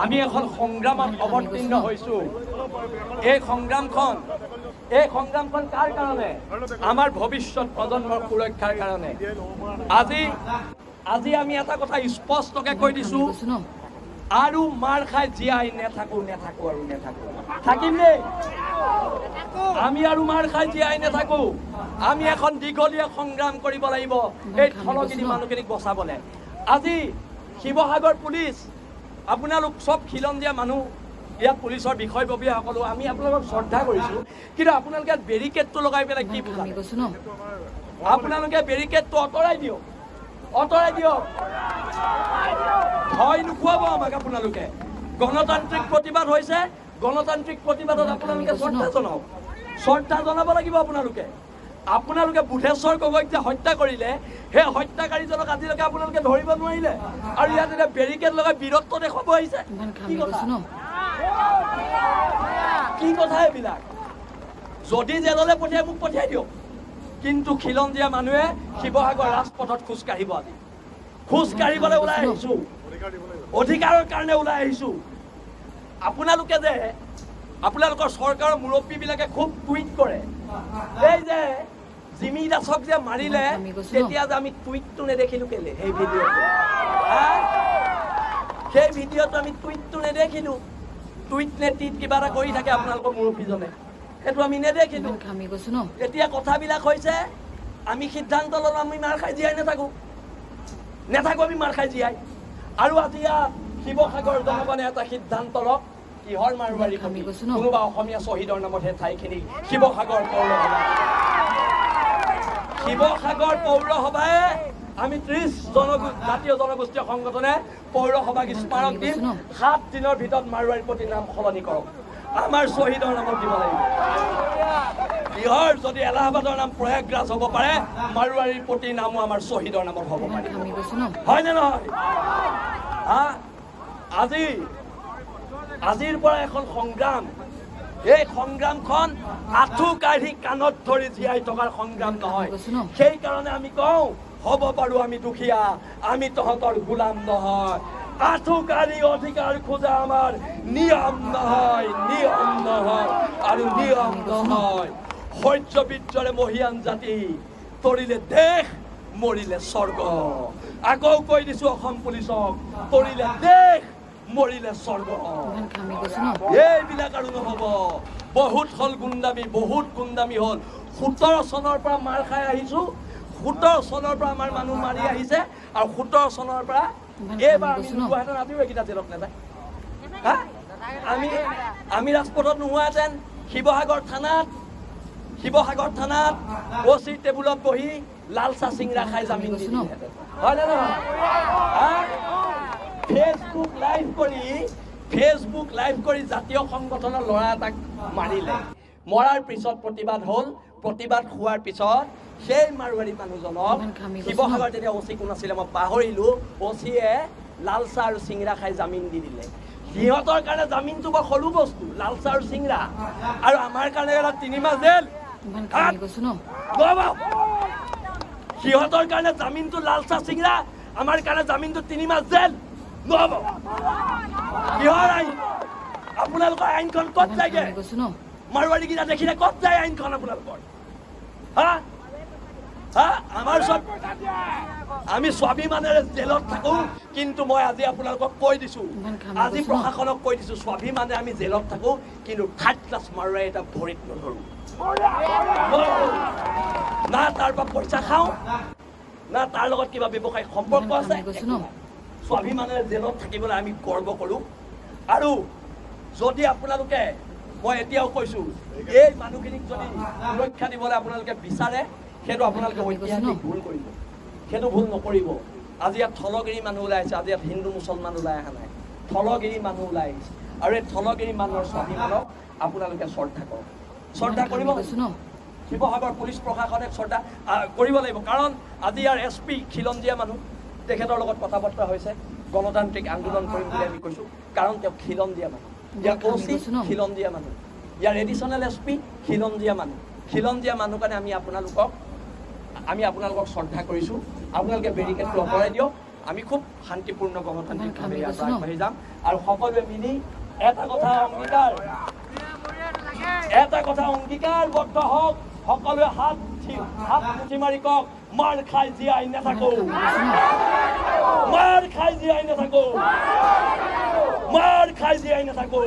আমি এখন সংগ্ৰামত অৱতীৰ্ণ হৈছোঁ। এই সংগ্ৰামখন কাৰ কাৰণে? আমাৰ ভৱিষ্যত প্ৰজন্মৰ সুৰক্ষাৰ কাৰণে। আজি আমি এটা কথা স্পষ্টকৈ কৈ দিছোঁ, আৰু মাৰ খাই জীয়াই নেথাকো থাকিম দেই। আমি আৰু মাৰ খাই জীয়াই নেথাকো। আমি এখন দীঘলীয়া সংগ্ৰাম কৰিব লাগিব এই থলগিৰি মানুহখিনিক বচাবলৈ। আজি শিৱসাগৰ পুলিচ, আপোনালোক চব খিলঞ্জীয়া মানুহ, ইয়াত পুলিচৰ বিষয়ববীয়াসকলো আমি আপোনালোকক শ্ৰদ্ধা কৰিছোঁ, কিন্তু আপোনালোকে বেৰিকেডটো লগাই পেলাই কি বুজায়? আপোনালোকে বেৰিকেডটো আঁতৰাই দিয়ক। ভয় নোখোৱাব আমাক আপোনালোকে। গণতান্ত্ৰিক প্ৰতিবাদ হৈছে, গণতান্ত্ৰিক প্ৰতিবাদত আপোনালোকে শ্ৰদ্ধা জনাব লাগিব। আপোনালোকে বুধেশ্বৰ গগৈক যে হত্যা কৰিলে, সেই হত্যাকাৰীজনক আজিলৈকে আপোনালোকে ধৰিব নোৱাৰিলে, আৰু ইয়াত এতিয়া বেৰিকেড লগাই বীৰত্ব দেখুৱাব আহিছে। কি কথা এইবিলাক? যদি জেললৈ পঠিয়াই মোক পঠিয়াই দিয়ক, কিন্তু খিলঞ্জীয়া মানুহে শিৱসাগৰ ৰাজপথত খোজকাঢ়িবলৈ ওলাই আহিছোঁ, অধিকাৰৰ কাৰণে ওলাই আহিছোঁ। আপোনালোকৰ চৰকাৰৰ মুৰব্বীবিলাকে খুব টুইট কৰে। এই যে জিমি দাসক যে মাৰিলে, তেতিয়া যে আমি টুইটটো নেদেখিলোঁ কেলে? সেই ভিডিঅ'টো আমি টুইটটো নেদেখিলোঁ। টুইট নে টিট কিবা এটা কৰি থাকে আপোনালোকৰ মুৰব্বীজনে, সেইটো আমি নেদেখিলোঁ। এতিয়া কথাবিলাক হৈছে, আমি সিদ্ধান্ত ল'লোঁ আমি মাৰ খাই জীয়াই নাথাকো আমি মাৰ খাই জীয়াই। আৰু আজি ইয়াত শিৱসাগৰ জনগণে এটা সিদ্ধান্ত লওক, কিহৰ মাৰোৱাৰী? কোনোবা অসমীয়া শ্বহীদৰ নামতহে ঠাইখিনি শিৱসাগৰ পৌৰসভাই আমি 30 জাতীয় জনগোষ্ঠীয় সংগঠনে পৌৰসভাক স্মাৰক দিম, 7 দিনৰ ভিতৰত মাৰোৱাৰীৰ প্ৰতি নাম সলনি কৰক, আমাৰ শ্বহীদৰ নামত দিব লাগিব। কিহৰ? যদি এলাহাবাদৰ নাম প্ৰয়াগৰাজ হ'ব পাৰে, মাৰোৱাৰীৰ প্ৰতি নামো আমাৰ শ্বহীদৰ নামত হ'ব পাৰে, হয়নে নহয়? আজিৰ পৰা এখন সংগ্ৰাম, এই সংগ্ৰামখন আঁঠু কাঢ়ি কাণত ধৰি জীয়াই থকাৰ সংগ্ৰাম নহয়। সেইকাৰণে আমি কওঁ, হ'ব পাৰোঁ আমি দুখীয়া, আমি তহঁতৰ গোলাম নহয়। আঁঠু কাঢ়ি অধিকাৰ খোজা আমাৰ নিয়ম নহয় আৰু নিয়ম নহয়। শৌৰ্য বীৰ্যৰে মহিয়ান জাতি, তৰিলে দেশ, মৰিলে স্বৰ্গ। আকৌ কৈ দিছো অসম পুলিচক, তৰিলে দেশ, মৰিলে স্বৰ্গ। এইবিলাক আৰু নহ'ব। বহুত গুণ্ডামি হ'ল। 17 চনৰ পৰা মাৰ খাই আহিছোঁ, 17 চনৰ পৰা আমাৰ মানুহ মাৰি আহিছে, আৰু 17 চনৰ পৰা এইবাৰ আমি নোহোৱাহেঁতেন আজিও এইকেইটা জেলত নাযায়। আমি ৰাজপথত নোহোৱাহেঁতেন শিৱসাগৰ থানাত অচি টেবুলত বহি লাল চাহ চিংৰা খাই জামিন দিলেহেঁতেন, হয়নে নহয়? ফেচবুক লাইভ কৰি জাতীয় সংগঠনৰ ল'ৰা এটাক মাৰিলে। মৰাৰ পিছত প্ৰতিবাদ হ'ল, প্ৰতিবাদ হোৱাৰ পিছত সেই মাৰোৱাৰী মানুহজনক শিৱসাগৰ তেতিয়া অচি কোন আছিলে মই পাহৰিলোঁ, অচিয়ে লাল চাহ আৰু চিংৰা খাই জামিন দি দিলে। সিহঁতৰ কাৰণে জামিনটো বৰ সৰু বস্তু, লাল চাহ আৰু চিংৰা, আৰু আমাৰ কাৰণে 3 মাহ জেল। সিহঁতৰ কাৰণে জামিনটো লাল চাহ চিংৰা, আমাৰ কাৰণে জামিনটো 3 মাহ জেল। নহ'ব। কিহৰ আইন? আপোনালোকৰ আইনখন ক'ত যায়গে? মাৰোৱাৰীকেইটা দেখিলে ক'ত যায় আইনখন আপোনালোকৰ? আমি স্বাভিমানেৰে জেলত থাকো, কিন্তু মই আজি আপোনালোকক কৈ দিছো, আজি প্ৰশাসনক কৈ দিছো, স্বাভিমানে আমি জেলত থাকো, কিন্তু 3rd ক্লাছ মাৰোৱাৰী এটা ভৰিত নধৰো। না তাৰ পৰা পইচা খাওঁ, না তাৰ লগত কিবা ব্যৱসায়িক সম্পৰ্ক আছে। স্বাভিমানেৰে জেলত থাকিবলৈ আমি গৰ্ব কৰোঁ। আৰু যদি আপোনালোকে, মই এতিয়াও কৈছোঁ, এই মানুহখিনিক যদি সুৰক্ষা দিবলৈ আপোনালোকে বিচাৰে, সেইটো আপোনালোকে ঐতিহাসিক ভুল কৰিব, সেইটো ভুল নকৰিব। আজি ইয়াত থলগিৰি মানুহ ওলাই আহিছে, আজি ইয়াত হিন্দু মুছলমান ওলাই অহা নাই, থলগিৰি মানুহ ওলাই আহিছে, আৰু এই থলগিৰি মানুহৰ স্বাভিমানক আপোনালোকে শ্ৰদ্ধা কৰক, শ্ৰদ্ধা কৰিব। শিৱসাগৰ পুলিচ প্ৰশাসনে শ্ৰদ্ধা কৰিব লাগিব, কাৰণ আজি ইয়াৰ SP খিলঞ্জীয়া মানুহ, তেখেতৰ লগত কথা বতৰা হৈছে, গণতান্ত্ৰিক আন্দোলন কৰিম বুলি আমি কৈছোঁ, কাৰণ তেওঁ খিলঞ্জীয়া মানুহ। ইয়াৰ OC খিলঞ্জীয়া মানুহ, ইয়াৰ এডিশ্যনেল SP খিলঞ্জীয়া মানুহ কাৰণে আমি আপোনালোকক শ্ৰদ্ধা কৰিছোঁ। আপোনালোকে বেৰিকেডটো আঁতৰাই দিয়ক, আমি খুব শান্তিপূৰ্ণ গণতান্ত্ৰিকভাৱে ইয়াৰ পৰা আগবাঢ়ি যাম আৰু সকলোৱে মিলি এটা কথা অংগীকাৰবদ্ধ হওক সকলোৱে হাত মুঠি মাৰি কওক মাৰ খাই জীয়াই নাথাকো মাৰ খাই জীয়াই নাথাকো